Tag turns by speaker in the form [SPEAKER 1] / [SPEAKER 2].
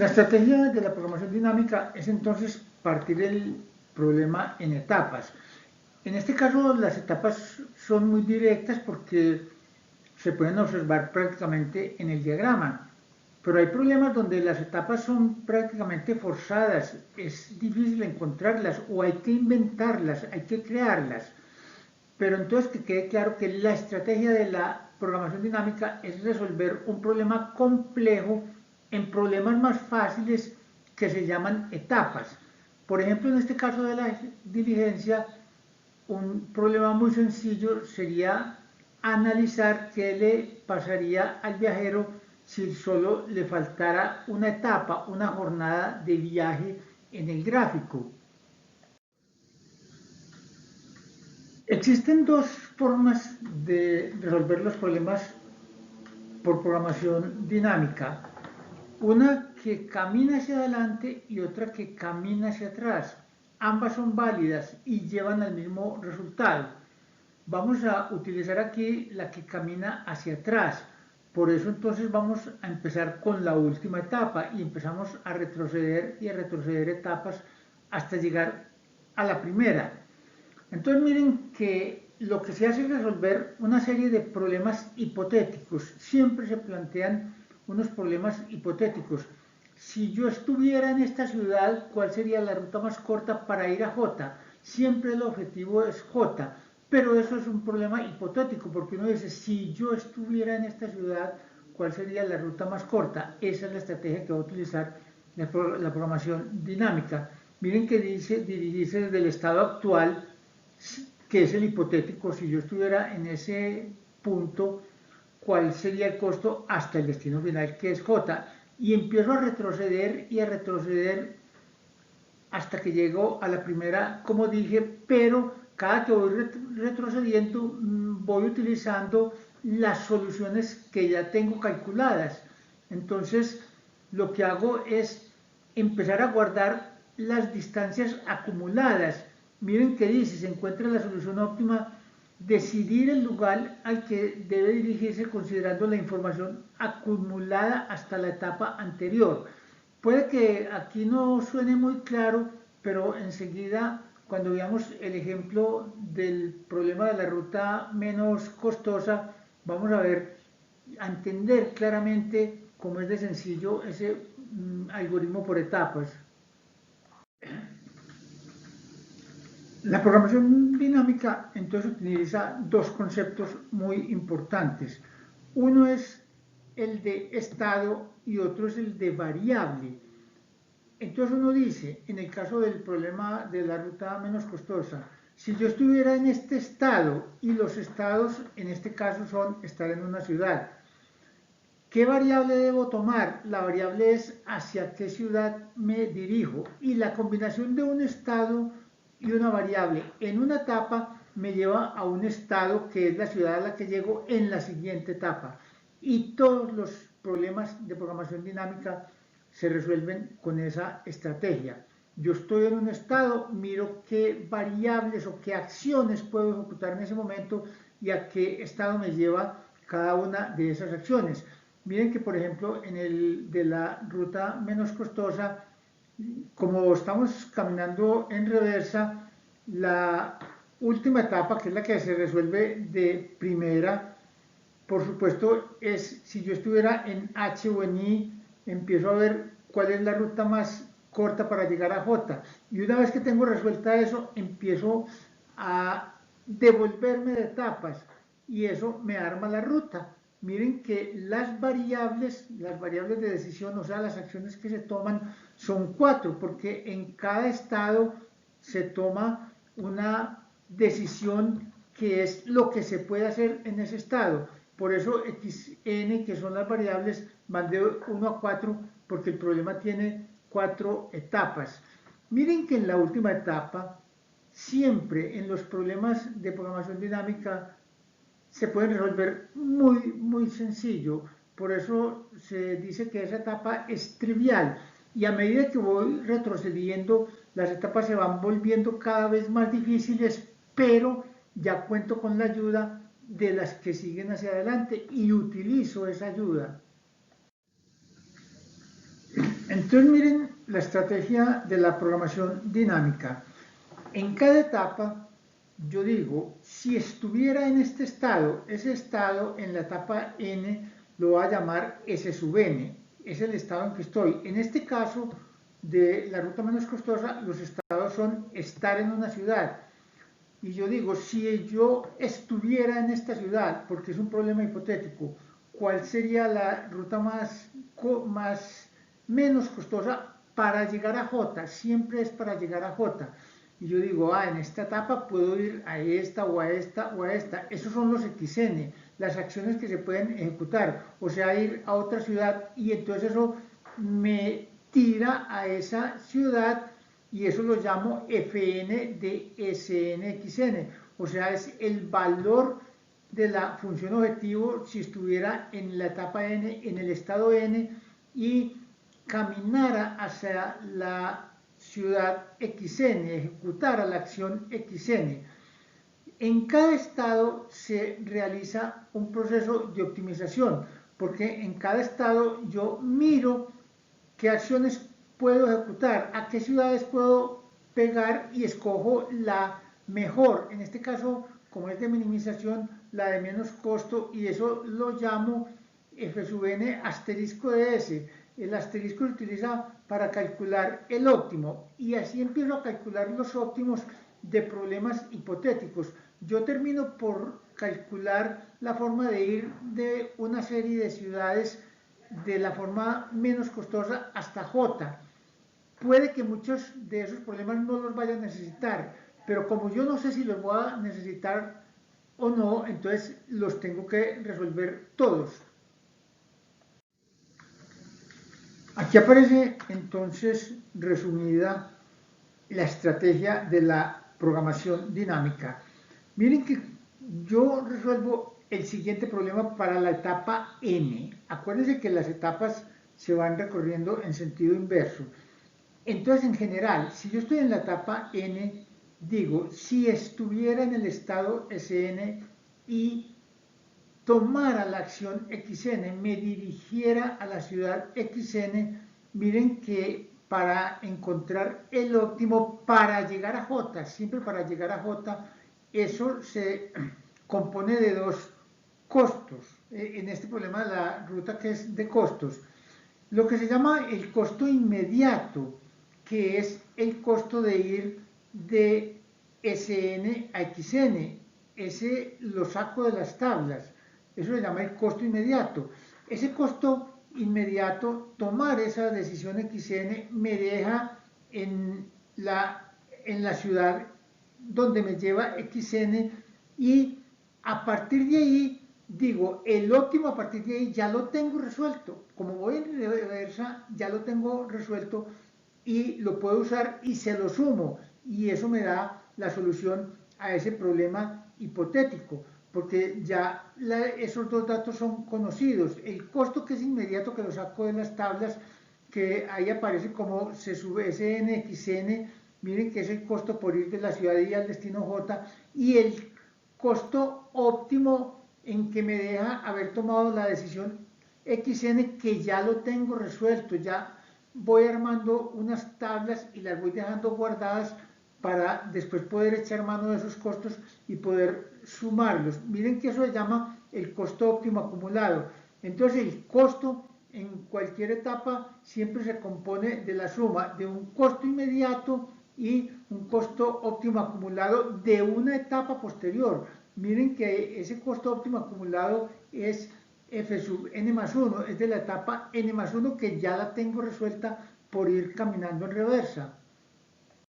[SPEAKER 1] La estrategia de la programación dinámica es entonces partir el problema en etapas. En este caso las etapas son muy directas porque se pueden observar prácticamente en el diagrama. Pero hay problemas donde las etapas son prácticamente forzadas, es difícil encontrarlas o hay que inventarlas, hay que crearlas. Pero entonces que quede claro que la estrategia de la programación dinámica es resolver un problema complejo en problemas más fáciles que se llaman etapas. Por ejemplo, en este caso de la diligencia, un problema muy sencillo sería analizar qué le pasaría al viajero si solo le faltara una etapa, una jornada de viaje en el gráfico. Existen dos formas de resolver los problemas por programación dinámica. Una que camina hacia adelante y otra que camina hacia atrás. Ambas son válidas y llevan al mismo resultado. Vamos a utilizar aquí la que camina hacia atrás. Por eso entonces vamos a empezar con la última etapa y empezamos a retroceder y a retroceder etapas hasta llegar a la primera. Entonces miren que lo que se hace es resolver una serie de problemas hipotéticos. Siempre se plantean unos problemas hipotéticos. Si yo estuviera en esta ciudad, ¿cuál sería la ruta más corta para ir a J? Siempre el objetivo es J, pero eso es un problema hipotético, porque uno dice, si yo estuviera en esta ciudad, ¿cuál sería la ruta más corta? Esa es la estrategia que va a utilizar la programación dinámica. Miren que dice dirigirse desde el estado actual, que es el hipotético, si yo estuviera en ese punto, cuál sería el costo hasta el destino final, que es J. Y empiezo a retroceder y a retroceder hasta que llego a la primera, como dije, pero cada que voy retrocediendo voy utilizando las soluciones que ya tengo calculadas. Entonces, lo que hago es empezar a guardar las distancias acumuladas. Miren qué dice, se encuentra la solución óptima, decidir el lugar al que debe dirigirse considerando la información acumulada hasta la etapa anterior. Puede que aquí no suene muy claro, pero enseguida, cuando veamos el ejemplo del problema de la ruta menos costosa, vamos a ver, a entender claramente cómo es de sencillo ese algoritmo por etapas. La programación dinámica entonces utiliza dos conceptos muy importantes. Uno es el de estado y otro es el de variable. Entonces uno dice, en el caso del problema de la ruta menos costosa, si yo estuviera en este estado, y los estados en este caso son estar en una ciudad, ¿qué variable debo tomar? La variable es hacia qué ciudad me dirijo, y la combinación de un estado y una variable en una etapa me lleva a un estado que es la ciudad a la que llego en la siguiente etapa. Y todos los problemas de programación dinámica se resuelven con esa estrategia. Yo estoy en un estado, miro qué variables o qué acciones puedo ejecutar en ese momento y a qué estado me lleva cada una de esas acciones. Miren que, por ejemplo, en el de la ruta menos costosa, como estamos caminando en reversa, la última etapa, que es la que se resuelve de primera, por supuesto, es si yo estuviera en H o en I, empiezo a ver cuál es la ruta más corta para llegar a J. Y una vez que tengo resuelta eso, empiezo a devolverme de etapas y eso me arma la ruta. Miren que las variables de decisión, o sea, las acciones que se toman, son 4, porque en cada estado se toma una decisión que es lo que se puede hacer en ese estado. Por eso xn, que son las variables, van de 1 a 4, porque el problema tiene 4 etapas. Miren que en la última etapa, siempre en los problemas de programación dinámica, se pueden resolver muy sencillo. Por eso se dice que esa etapa es trivial. Y a medida que voy retrocediendo, las etapas se van volviendo cada vez más difíciles, pero ya cuento con la ayuda de las que siguen hacia adelante y utilizo esa ayuda. Entonces miren la estrategia de la programación dinámica. En cada etapa yo digo, si estuviera en este estado, ese estado en la etapa n lo voy a llamar S sub n, es el estado en que estoy. En este caso de la ruta menos costosa, los estados son estar en una ciudad. Y yo digo, si yo estuviera en esta ciudad, porque es un problema hipotético, ¿cuál sería la ruta más menos costosa para llegar a J? Siempre es para llegar a J. Y yo digo, en esta etapa puedo ir a esta o a esta o a esta. Esos son los XN, las acciones que se pueden ejecutar. O sea, ir a otra ciudad y entonces eso me tira a esa ciudad y eso lo llamo Fn de Snxn. O sea, es el valor de la función objetivo si estuviera en la etapa n, en el estado n y caminara hacia la ciudad XN, ejecutara la acción XN. En cada estado se realiza un proceso de optimización, porque en cada estado yo miro qué acciones puedo ejecutar, a qué ciudades puedo pegar y escojo la mejor. En este caso, como es de minimización, la de menos costo, y eso lo llamo F sub n asterisco de S. El asterisco se utiliza para calcular el óptimo y así empiezo a calcular los óptimos de problemas hipotéticos. Yo termino por calcular la forma de ir de una serie de ciudades de la forma menos costosa hasta J. Puede que muchos de esos problemas no los vaya a necesitar, pero como yo no sé si los voy a necesitar o no, entonces los tengo que resolver todos. Aquí aparece entonces resumida la estrategia de la programación dinámica. Miren que yo resuelvo el siguiente problema para la etapa n. Acuérdense que las etapas se van recorriendo en sentido inverso. Entonces, en general, si yo estoy en la etapa n, digo, si estuviera en el estado Sn y tomara la acción XN, me dirigiera a la ciudad XN, miren que para encontrar el óptimo para llegar a J, siempre para llegar a J, eso se compone de dos costos. En este problema de la ruta que es de costos, lo que se llama el costo inmediato, que es el costo de ir de Sn a Xn. Ese lo saco de las tablas. Eso se llama el costo inmediato. Ese costo inmediato, tomar esa decisión XN, me deja en la ciudad donde me lleva XN y a partir de ahí digo, el óptimo a partir de ahí ya lo tengo resuelto. Como voy en reversa, ya lo tengo resuelto y lo puedo usar y se lo sumo. Y eso me da la solución a ese problema hipotético, porque ya esos dos datos son conocidos. El costo que es inmediato, que lo saco de las tablas, que ahí aparece como se sube SNXN, miren que es el costo por ir de la ciudad Y al destino J, y el costo óptimo en que me deja haber tomado la decisión XN, que ya lo tengo resuelto, ya voy armando unas tablas y las voy dejando guardadas para después poder echar mano de esos costos y poder sumarlos. Miren que eso se llama el costo óptimo acumulado. Entonces el costo en cualquier etapa siempre se compone de la suma de un costo inmediato y un costo óptimo acumulado de una etapa posterior. Miren que ese costo óptimo acumulado es F sub n más 1, es de la etapa n más 1 que ya la tengo resuelta por ir caminando en reversa.